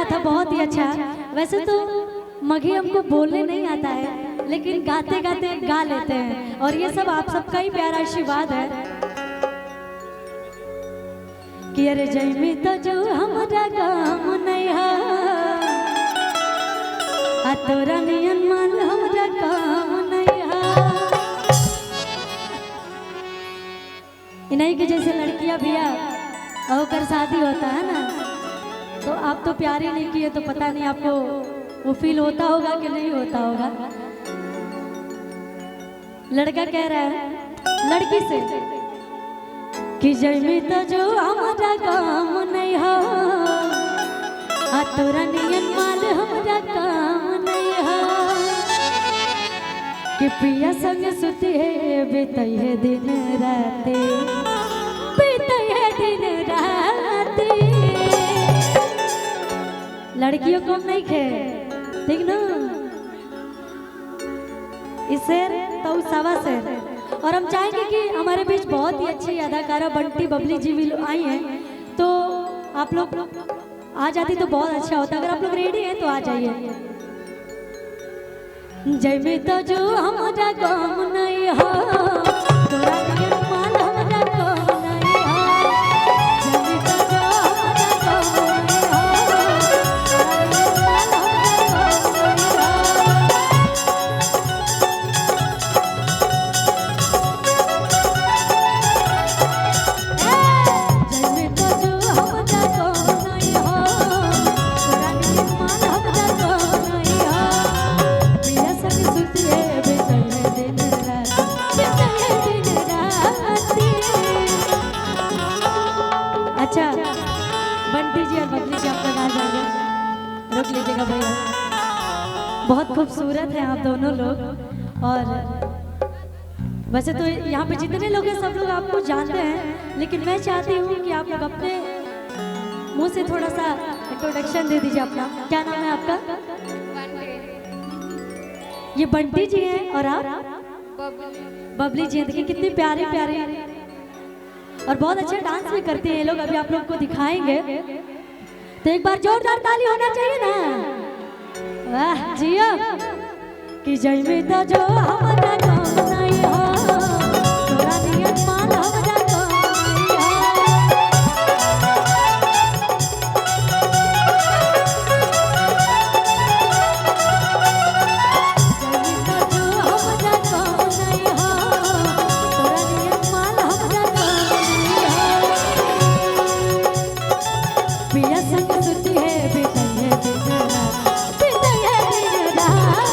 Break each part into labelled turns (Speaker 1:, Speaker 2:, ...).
Speaker 1: आया था बहुत ही अच्छा। वैसे तो मघी हमको बोलने नहीं आता है, लेकिन गाते गाते गा लेते हैं, और ये सब आप सबका ही प्यारा आशीर्वाद है कि अरे जयमी तो जो हमारा काम नहीं है, आ तोरा नियन मान हमारा काम नहीं है। इन्हीं के जैसे लड़कियां भी होकर शादी होता है ना, तो आप तो प्यार ही नहीं किए, तो पता नहीं आपको वो फील होता होगा कि नहीं होता होगा। लड़का कह रहा है लड़की से कि जयमी तो जो हमारा काम नहीं हो, आ तोरा नियन माल हमारा काम नहीं हो, कि पिया संग सुती है बीतई है दिन राते, बीतई है दिन राते। लड़कियों को नहीं खे, ठीक ना? इस शेर तो सवा शेर। और हम चाहेंगे कि हमारे बीच बहुत ही अच्छी अदाकारा बंटी बबली जी भी आई हैं, तो आप लोग आ जाती तो बहुत अच्छा होता। अगर आप लोग रेडी हैं तो आ जाइए। जयमी तो जो हमारा काम नहीं हो, तोरा नियन माल हमारा काम नहीं हो, जयमी तो जो हमारा काम नहीं हो, तोरा नियन माल हमारा काम नहीं हो। जयमी तो जो हमारा काम नहीं हो, तोरा नियन माल हमारा काम नहीं हो, पिया संग सुती है बीतई है दिन रात, बीतई है दिन रात। अच्छा बंटी जी और बबली जी आप लोग आ जाइए, रुक लीजिएगा भैया। बहुत खूबसूरत हैं आप दोनों लोग। और वैसे तो यहाँ पे जितने लोग हैं सब लोग आपको जानते हैं, लेकिन मैं चाहती हूँ कि आप लोग अपने मुंह से थोड़ा सा इंट्रोडक्शन दे दीजिए अपना। क्या नाम है आपका? ये बंटी जी हैं और आप बबली जी हैं। देखिए कितनी प्यारी प्यारी, और बहुत अच्छा डांस भी करते हैं ये लोग। अभी आप लोग को दिखाएंगे, तो एक बार जोरदार ताली होना चाहिए ना। वाह जियो। कि जयमी तो जो हमारा काम नहीं हो, तोरा नियन माल हमारा काम नहीं हो। जयमी तो जो हमारा काम नहीं हो, तोरा नियन माल हमारा काम नहीं हो, पिया संग सुती है बीतई है दिन रात, बीतई है दिन रात।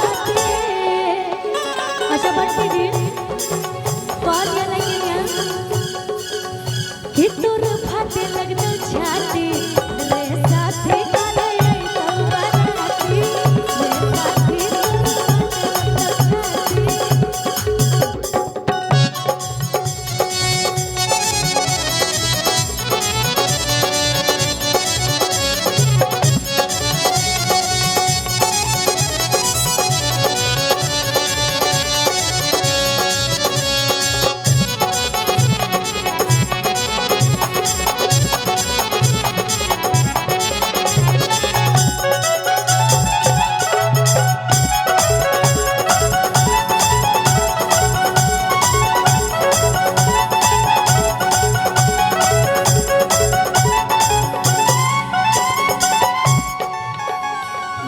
Speaker 1: अच्छा बंटी जी कौन ये लगी कि तोर फाटे लगनो छाती रे साथी करे तो बनाती रे साथी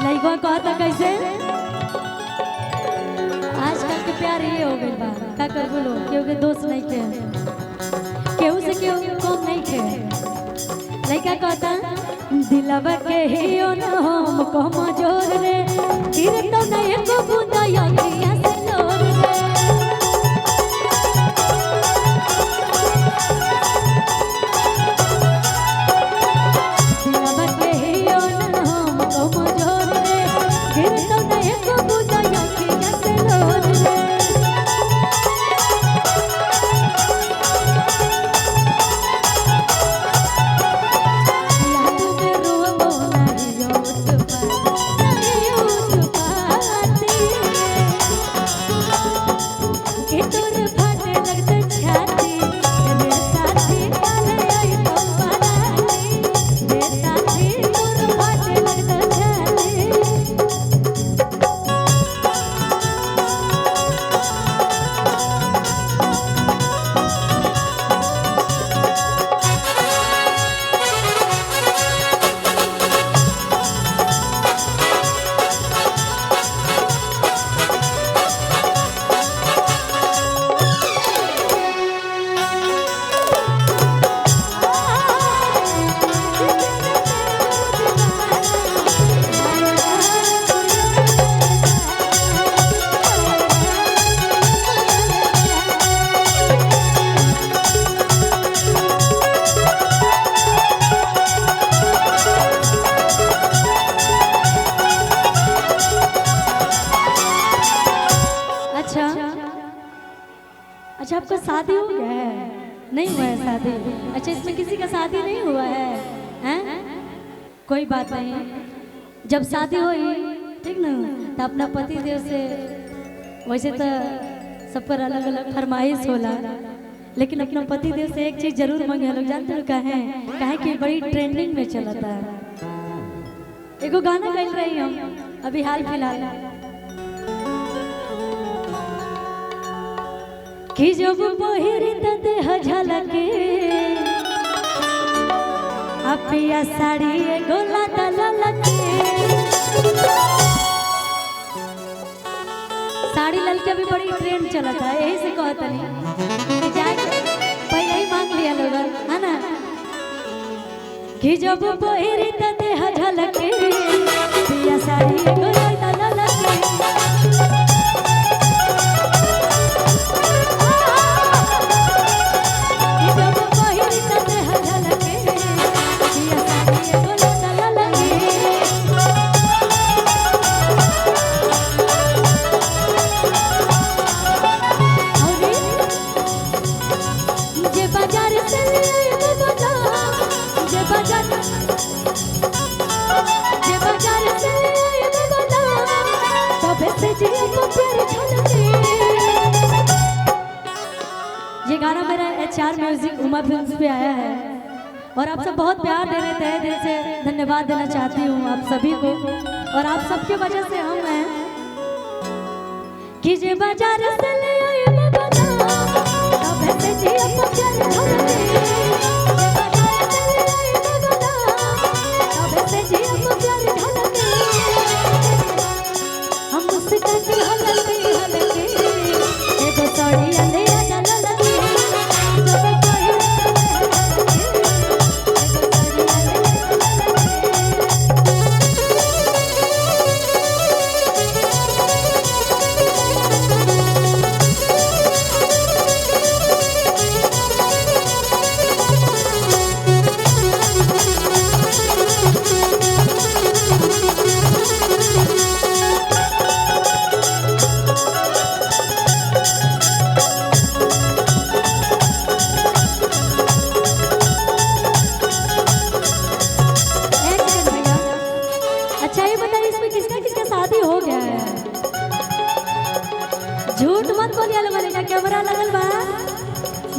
Speaker 1: लइका कहता कैसे आजकल के प्यार ये हो गई बा। का कर बोलो केहू के दोस्त नहीं के, केहू से केहू कम नहीं के। लइका कहता दिलवा के ही न हम कमजोर रे, गिर तो नहीं को बूंदा यंगिया से लोर रे। दिलवा के ही न हम कमजोर रे, गिर तो नहीं को बूंदा यंगिया से लोर रे। याद में रोबो नहीं उठ पाती। शादी हो गया है? नहीं हुआ है शादी? अच्छा, इसमें किसी का शादी नहीं हुआ है? हैं? कोई बात नहीं, जब शादी हुई ठीक ना, तो अपना पति देव से, वैसे तो सब पर अलग अलग फरमाइश होला, लेकिन अपना पति देव से एक चीज जरूर मांगे लोग। जानते हो कहे कि बड़ी ट्रेंडिंग में चला था। एगो गाना गाइल रही हम अभी हाल फिलहाल कि जब पहिरी त देह झलके अपिया साड़ी एगो लाता ललके। साड़ी ललके अभी बड़ी ट्रेंड चला था, यही से कहता नहीं पहले ही मांग लिया लोग, है ना? कि जब पहिरी त देह झलके अपिया साड़ी एगो लाता ललके। ये गाना मेरा HR म्यूजिक उमा फिल्म्स पे आया है और आप सब बहुत प्यार दे रहे थे, दिल से धन्यवाद देना चाहती हूँ आप सभी को। और आप सबके वजह से हम हैं कि जे बाजार से ले आए बाबा तब से जी अपन चल धरते। तब से जी अपन चल धरते। हम उससे कहते हलके हलके एगो साड़ी ले आजा ललके। झूठ मत बोलिए लोग, कैमरा लगल बा।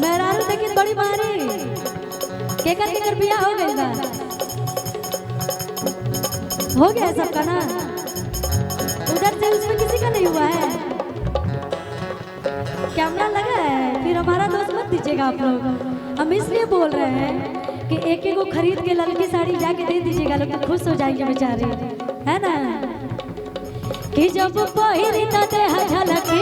Speaker 1: मेरा लेकिन बड़ी मारी केकर बिया हो गई बा, हो गया सबका ना। उधर से उसमें किसी का नहीं हुआ है, कैमरा लगा है। फिर हमारा दोस्त मत दीजिएगा आप लोग। हम इसलिए बोल रहे हैं कि एक एक को खरीद के लड़की साड़ी जाके दे दीजिएगा, लोग तो खुश हो जाएंगे बेचारे, है ना? कि जब पहिरी त देह झलके